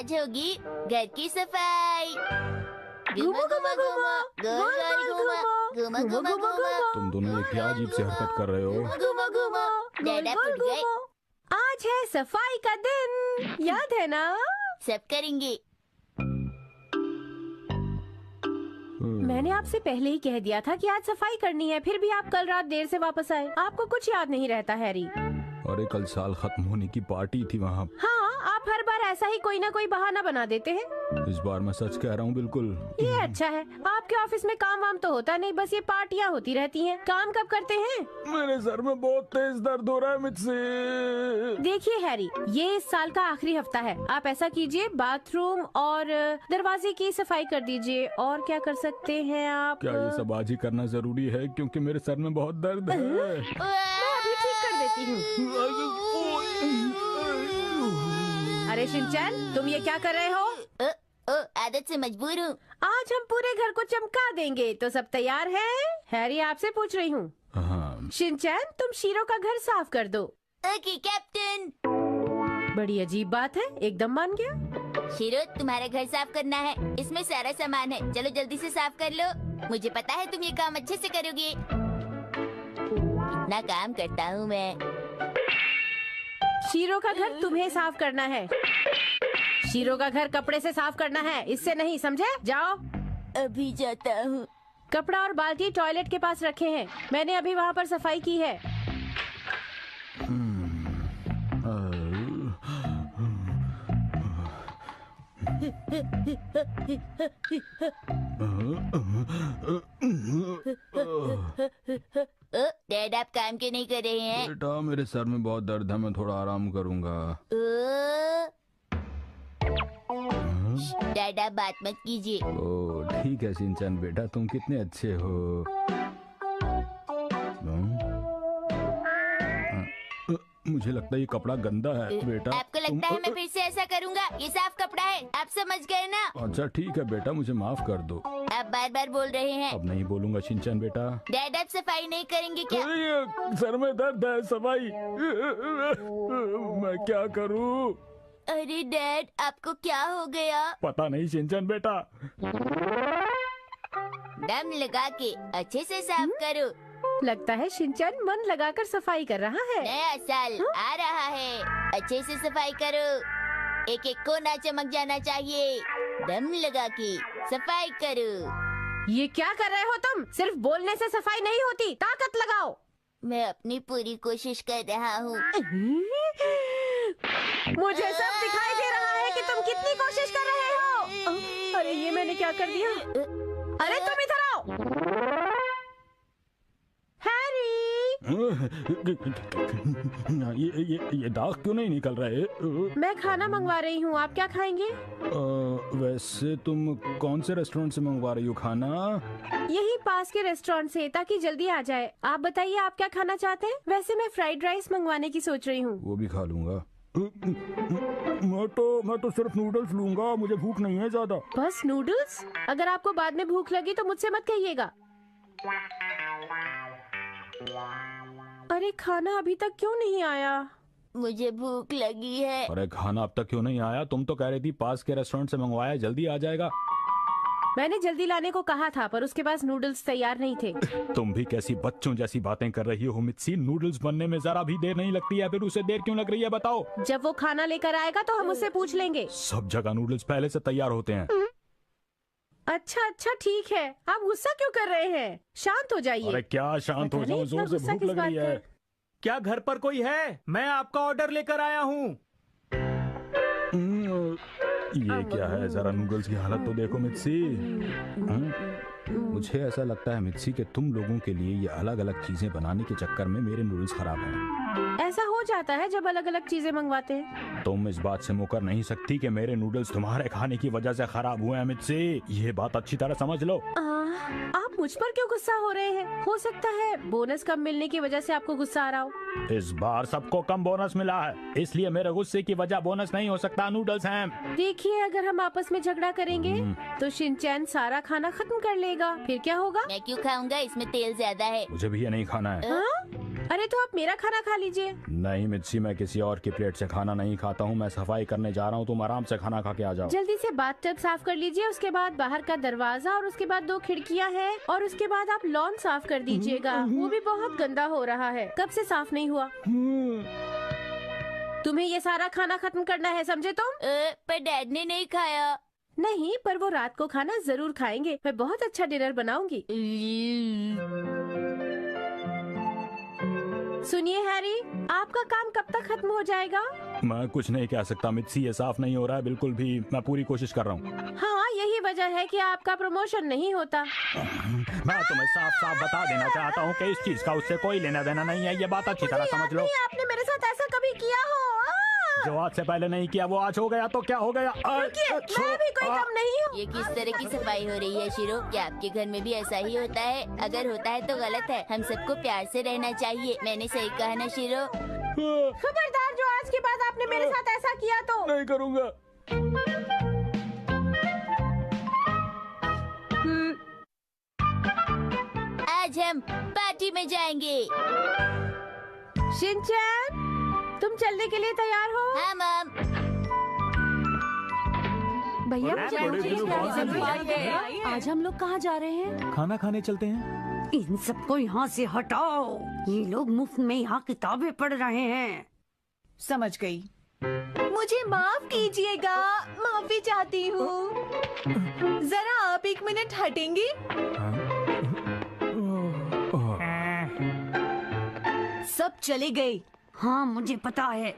आज होगी घर की सफाई। घुमा घुमा घुमा, गोल गोल घुमा, घुमा घुमा घुमा। तुम दोनों ये क्या अजीब सी हरकत कर रहे हो? घुमा घुमा, डैडा फट गए। आज है सफाई का दिन, याद है ना? सब करेंगे। मैंने आपसे पहले ही कह दिया था कि आज सफाई करनी है, फिर भी आप कल रात देर से वापस आए। आपको कुछ याद नहीं रहता हैरी? अरे कल साल खत्म होने की पार्टी थी वहाँ। हाँ, आप हर बार ऐसा ही कोई ना कोई बहाना बना देते हैं। इस बार मैं सच कह रहा हूँ बिल्कुल। ये अच्छा है, आपके ऑफिस में काम वाम तो होता नहीं, बस ये पार्टियाँ होती रहती हैं। काम कब करते हैं? मेरे सर में बहुत तेज दर्द हो रहा है मुझसे। देखिए हैरी, ये इस साल का आखिरी हफ्ता है। आप ऐसा कीजिए, बाथरूम और दरवाजे की सफाई कर दीजिए। और क्या कर सकते हैं आप? क्या ये सब आज ही करना जरूरी है? क्योंकि मेरे सर में बहुत दर्द है। मैं अभी ठीक कर देती हूँ। अरे शिनचैन, तुम ये क्या कर रहे हो? आदत से मजबूर हूँ। आज हम पूरे घर को चमका देंगे, तो सब तैयार हैं? हैरी, आपसे पूछ रही हूँ। हाँ। शिनचैन, तुम शीरो का घर साफ कर दो। Okay captain. बड़ी अजीब बात है, एकदम मान गया। शीरो, तुम्हारा घर साफ करना है, इसमें सारा सामान है, चलो जल्दी से साफ कर लो। मुझे पता है तुम ये काम अच्छे से करोगे। कितना काम करता हूँ मैं। शीरो का घर तुम्हें साफ करना है। शीरो का घर कपड़े से साफ करना है, इससे नहीं, समझे? जाओ। अभी जाता हूँ। कपड़ा और बाल्टी टॉयलेट के पास रखे हैं, मैंने अभी वहाँ पर सफाई की है। डैड, आप काम क्यों नहीं कर रहे हैं? बेटा, मेरे सर में बहुत दर्द है, मैं थोड़ा आराम करूंगा। डैड, आप बात मत कीजिए। ओ ठीक है शिनचैन बेटा, तुम कितने अच्छे हो। मुझे लगता है ये कपड़ा गंदा है बेटा। आपको लगता है मैं फिर से ऐसा करूँगा? ये साफ कपड़ा है, आप समझ गए ना? अच्छा ठीक है बेटा, मुझे माफ कर दो। आप बार बार बोल रहे हैं। अब नहीं बोलूंगा शिनचैन बेटा। डैड, आप सफाई नहीं करेंगे क्या? सर में दर्द है, सफाई मैं क्या करूं? अरे डैड, आपको क्या हो गया? पता नहीं शिनचैन बेटा। दम लगा के अच्छे से साफ करो। लगता है शिनचैन मन लगाकर सफाई कर रहा है। नया साल आ रहा है, अच्छे से सफाई करो। एक एक कोना चमक जाना चाहिए। दम लगा के सफाई करो। ये क्या कर रहे हो तुम? सिर्फ बोलने से सफाई नहीं होती, ताकत लगाओ। मैं अपनी पूरी कोशिश कर रहा हूँ। मुझे सब दिखाई दे रहा है कि तुम कितनी कोशिश कर रहे हो। अरे ये मैंने क्या कर दिया? अरे तुम इधर आओ। हैरी, ये दाग क्यों नहीं निकल रहे? मैं खाना मंगवा रही हूँ, आप क्या खाएंगे? वैसे तुम कौन से रेस्टोरेंट से मंगवा रही हो खाना? यही पास के रेस्टोरेंट से, ताकि जल्दी आ जाए। आप बताइए, आप क्या खाना चाहते हैं? वैसे मैं फ्राइड राइस मंगवाने की सोच रही हूँ। वो भी खा लूंगा। मैं तो सिर्फ नूडल्स लूंगा, मुझे भूख नहीं है ज्यादा। बस नूडल्स? अगर आपको बाद में भूख लगी तो मुझसे मत कहिएगा। अरे खाना अभी तक क्यों नहीं आया? मुझे भूख लगी है। अरे खाना अब तक क्यों नहीं आया? तुम तो कह रही थी पास के रेस्टोरेंट से मंगवाया, जल्दी आ जाएगा। मैंने जल्दी लाने को कहा था, पर उसके पास नूडल्स तैयार नहीं थे। तुम भी कैसी बच्चों जैसी बातें कर रही हो मित्सी। नूडल्स बनने में जरा भी देर नहीं लगती है, फिर उसे देर क्यों लग रही है बताओ? जब वो खाना लेकर आएगा तो हम उससे पूछ लेंगे। सब जगह नूडल्स पहले से तैयार होते हैं। अच्छा अच्छा ठीक है, आप गुस्सा क्यों कर रहे हैं? शांत हो जाइए। अरे क्या शांत हो जाऊं, जोर से भूख लग रही है। क्या घर पर कोई है? मैं आपका ऑर्डर लेकर आया हूँ। ये क्या है? जरा नूडल्स की हालत तो देखो मित्सी। मुझे ऐसा लगता है मित्सी कि तुम लोगों के लिए ये अलग अलग चीजें बनाने के चक्कर में मेरे नूडल्स खराब हैं। ऐसा हो जाता है जब अलग अलग चीजें मंगवाते हैं। तुम इस बात से मुकर नहीं सकती कि मेरे नूडल्स तुम्हारे खाने की वजह से खराब हुए हैं मित्सी। ये बात अच्छी तरह समझ लो। आप मुझ पर क्यों गुस्सा हो रहे हैं? हो सकता है बोनस कम मिलने की वजह से आपको गुस्सा आ रहा हो। इस बार सबको कम बोनस मिला है, इसलिए मेरे गुस्से की वजह बोनस नहीं हो सकता, नूडल्स हैं। देखिए, अगर हम आपस में झगड़ा करेंगे तो शिनचैन सारा खाना खत्म कर लेगा, फिर क्या होगा? मैं क्यों खाऊंगा, इसमें तेल ज्यादा है। मुझे भी ये नहीं खाना है। अरे तो आप मेरा खाना खा लीजिए। नहीं मित्सी, मैं किसी और की प्लेट से खाना नहीं खाता हूँ। मैं सफाई करने जा रहा हूँ, तुम आराम से खाना खा के आ जाओ। जल्दी से बाथटब साफ कर लीजिए, उसके बाद बाहर का दरवाजा और उसके बाद 2 खिड़कियाँ हैं और उसके बाद आप लॉन साफ कर दीजिएगा। वो भी बहुत गंदा हो रहा है, कब से साफ नहीं हुआ। तुम्हें ये सारा खाना खत्म करना है, समझे तुम? पर डैड ने नहीं खाया। नहीं, पर वो रात को खाना जरूर खाएंगे। मैं बहुत अच्छा डिनर बनाऊंगी। सुनिए हैरी, आपका काम कब तक खत्म हो जाएगा? मैं कुछ नहीं कह सकता मित्सी, ये साफ नहीं हो रहा है बिल्कुल भी। मैं पूरी कोशिश कर रहा हूँ। हाँ, यही वजह है कि आपका प्रमोशन नहीं होता। मैं तुम्हें साफ साफ बता देना चाहता हूँ कि इस चीज का उससे कोई लेना देना नहीं है। ये बात अच्छी तरह समझ लो। आपने मेरे साथ ऐसा कभी किया हो? जो आज से पहले नहीं किया वो आज हो गया तो क्या हो गया। मैं भी कोई कम नहीं हूँ। ये किस तरह की सफाई हो रही है शिरो? क्या आपके घर में भी ऐसा ही होता है? अगर होता है तो गलत है। हम सबको प्यार से रहना चाहिए। मैंने सही कहा ना शिरो? खबरदार, जो आज के बाद आपने मेरे साथ ऐसा किया तो नहीं करूँगा। आज हम पार्टी में जाएंगे। शिनचैन, तुम चलने के लिए तैयार हो? हाँ मम। भैया, बड़े दिनों बाद आज हम लोग कहाँ जा रहे हैं? खाना खाने चलते हैं। इन सबको यहाँ से हटाओ। ये लोग मुफ्त में यहाँ किताबें पढ़ रहे हैं। समझ गई। मुझे माफ कीजिएगा, माफी चाहती हूँ। जरा आप 1 मिनट हटेंगे? सब चले गए। हाँ, मुझे पता है।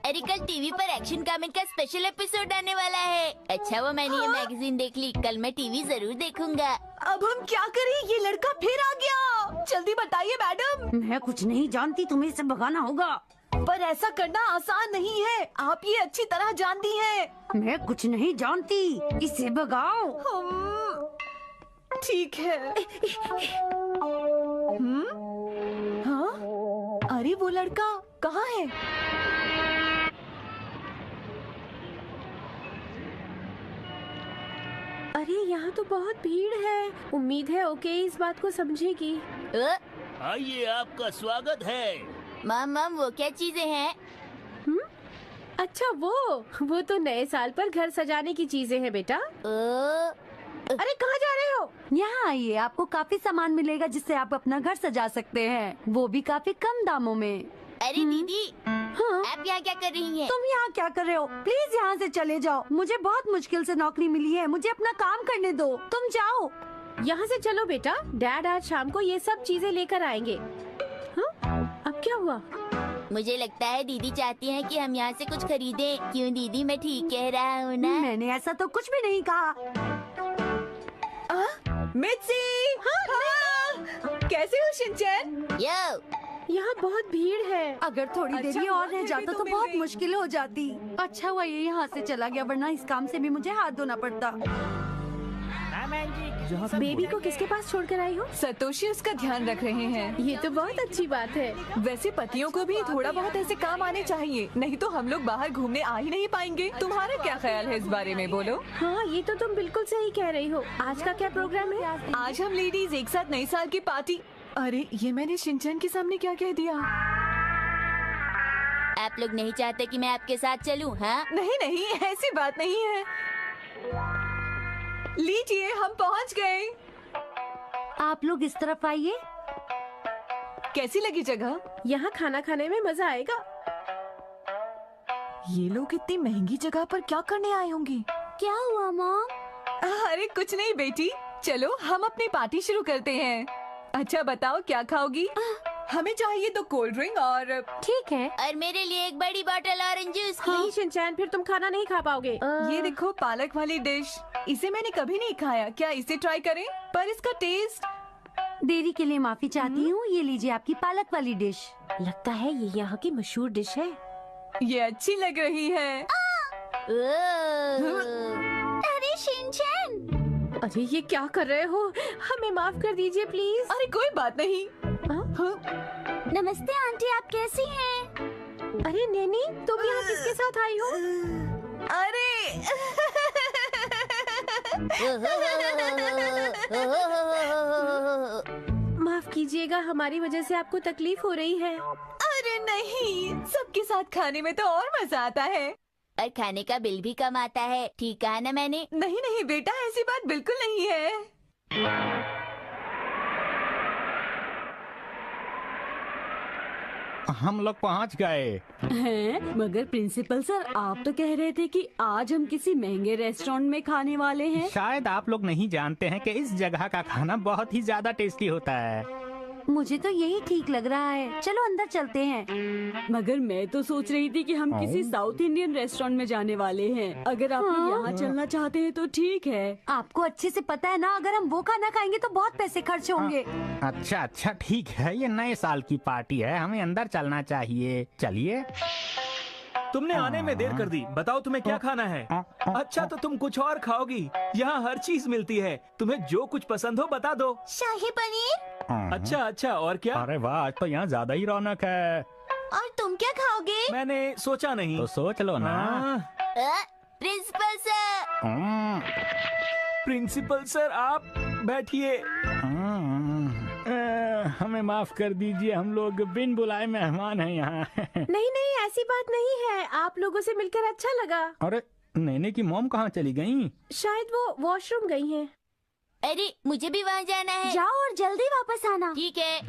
अरे कल टीवी पर एक्शन कॉमिक का स्पेशल एपिसोड आने वाला है। अच्छा वो मैंने ये मैगजीन देख ली। कल मैं टीवी जरूर देखूंगा। अब हम क्या करें? ये लड़का फिर आ गया। जल्दी बताइए मैडम। मैं कुछ नहीं जानती, तुम्हें इसे भगाना होगा। पर ऐसा करना आसान नहीं है, आप ये अच्छी तरह जानती हैं। मैं कुछ नहीं जानती, इसे भगाओ। ठीक है। हाँ? अरे वो लड़का कहाँ है? अरे यहाँ तो बहुत भीड़ है। उम्मीद है ओके इस बात को समझेगी। आइए, आपका स्वागत है। मम वो क्या चीजें हैं? अच्छा वो तो नए साल पर घर सजाने की चीजें हैं बेटा। अरे कहाँ जा रहे हो? यहाँ आइए, आपको काफी सामान मिलेगा जिससे आप अपना घर सजा सकते हैं, वो भी काफी कम दामों में। अरे दीदी, हाँ? आप यहाँ क्या कर रही हैं? तुम यहाँ क्या कर रहे हो? प्लीज यहाँ से चले जाओ। मुझे बहुत मुश्किल से नौकरी मिली है, मुझे अपना काम करने दो। तुम जाओ। यहाँ से चलो बेटा, डैड आज शाम को ये सब चीजें लेकर आएंगे। हाँ? अब क्या हुआ? मुझे लगता है दीदी चाहती हैं कि हम यहाँ से कुछ खरीदें। क्यों दीदी, मैं ठीक कह रहा हूँ ना? मैंने ऐसा तो कुछ भी नहीं कहा। मित्सी! हाँ। कैसे हो शिनचैन? यो, यहाँ बहुत भीड़ है। अगर थोड़ी अच्छा देरी और हुआ रह फिर भी जाता तुम तो मिल बहुत गई। मुश्किल हो जाती। अच्छा हुआ ये यहाँ से चला गया, वरना इस काम से भी मुझे हाथ धोना पड़ता। बेबी को किसके पास छोड़कर आई हो? सतोशी उसका ध्यान रख रहे हैं। ये तो बहुत अच्छी बात है। वैसे पतियों को भी थोड़ा बहुत ऐसे काम आने चाहिए, नहीं तो हम लोग बाहर घूमने आ ही नहीं पाएंगे। तुम्हारा क्या ख्याल है इस बारे में, बोलो? हाँ, ये तो तुम बिल्कुल सही कह रही हो। आज का क्या प्रोग्राम है? आज हम लेडीज एक साथ नए साल की पार्टी। अरे ये मैंने शिनचैन के सामने क्या कह दिया? आप लोग नहीं चाहते कि मैं आपके साथ चलूं? हाँ? नहीं नहीं, ऐसी बात नहीं है। लीजिए, हम पहुंच गए। आप लोग इस तरफ आइए। कैसी लगी जगह? यहाँ खाना खाने में मजा आएगा। ये लोग इतनी महंगी जगह पर क्या करने आए होंगे? क्या हुआ मॉम? अरे कुछ नहीं बेटी, चलो हम अपनी पार्टी शुरू करते हैं। अच्छा बताओ क्या खाओगी? हमें चाहिए 2 कोल्ड ड्रिंक और ठीक है। और मेरे लिए एक बड़ी बोतल ऑरेंज जूस की। नहीं शिनचैन, फिर तुम खाना नहीं खा पाओगे। ये देखो पालक वाली डिश। इसे मैंने कभी नहीं खाया, क्या इसे ट्राई करें? पर इसका टेस्ट। देरी के लिए माफी चाहती हूँ, ये लीजिए आपकी पालक वाली डिश। लगता है ये यहाँ की मशहूर डिश है। ये अच्छी लग रही है। अरे शिनचैन, अरे ये क्या कर रहे हो? हमें माफ कर दीजिए प्लीज। अरे कोई बात नहीं। नमस्ते आंटी, आप कैसी हैं? अरे नैनी, तुम यहाँ किसके साथ आई हो? अरे कीजिएगा, हमारी वजह से आपको तकलीफ हो रही है। अरे नहीं, सबके साथ खाने में तो और मजा आता है। और खाने का बिल भी कम आता है, ठीक कहा ना मैंने? नहीं नहीं बेटा, ऐसी बात बिल्कुल नहीं है। हम लोग पहुंच गए। हैं? मगर प्रिंसिपल सर, आप तो कह रहे थे कि आज हम किसी महंगे रेस्टोरेंट में खाने वाले हैं। शायद आप लोग नहीं जानते हैं कि इस जगह का खाना बहुत ही ज्यादा टेस्टी होता है। मुझे तो यही ठीक लग रहा है, चलो अंदर चलते हैं। मगर मैं तो सोच रही थी कि हम किसी साउथ इंडियन रेस्टोरेंट में जाने वाले हैं। अगर आप लोग यहाँ चलना चाहते हैं तो ठीक है। आपको अच्छे से पता है ना, अगर हम वो खाना खाएंगे तो बहुत पैसे खर्च होंगे। अच्छा अच्छा ठीक है, ये नए साल की पार्टी है, हमें अंदर चलना चाहिए। चलिए। तुमने आने में देर कर दी। बताओ तुम्हें क्या खाना है? अच्छा तो तुम कुछ और खाओगी? यहाँ हर चीज मिलती है, तुम्हें जो कुछ पसंद हो बता दो। शाही पनीर। अच्छा अच्छा, और क्या? अरे वाह, आज तो यहाँ ज्यादा ही रौनक है। और तुम क्या खाओगे? मैंने सोचा नहीं। तो सोच लो ना। Principal sir. प्रिंसिपल सर, आप बैठिए। हमें माफ कर दीजिए, हम लोग बिन बुलाए मेहमान हैं यहाँ। नहीं नहीं, ऐसी बात नहीं है, आप लोगों से मिलकर अच्छा लगा। अरे नैने की मॉम कहाँ चली गई? शायद वो वॉशरूम गई हैं। अरे मुझे भी वहाँ जाना है। जाओ और जल्दी वापस आना। ठीक है।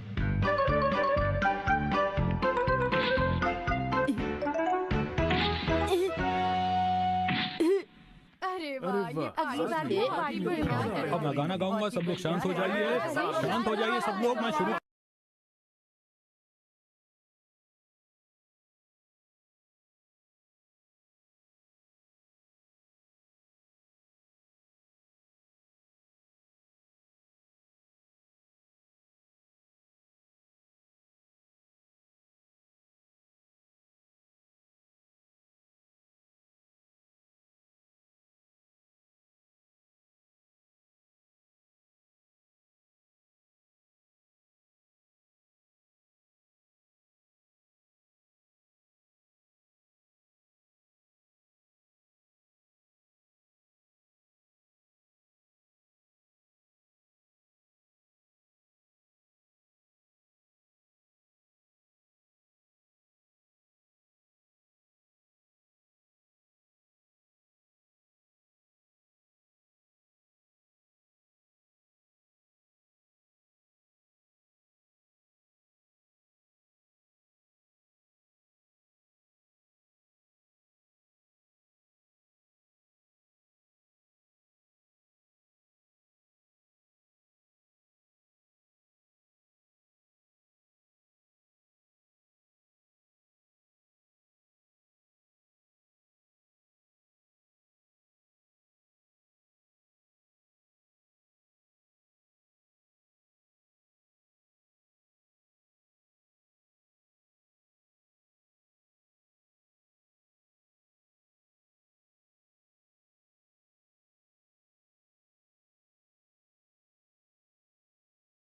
अरे वाह, ये अगली बार अब मैं गाना गाऊंगा, सब लोग शांत हो जाइए, शांत हो जाइए सब लोग। मैं शुरू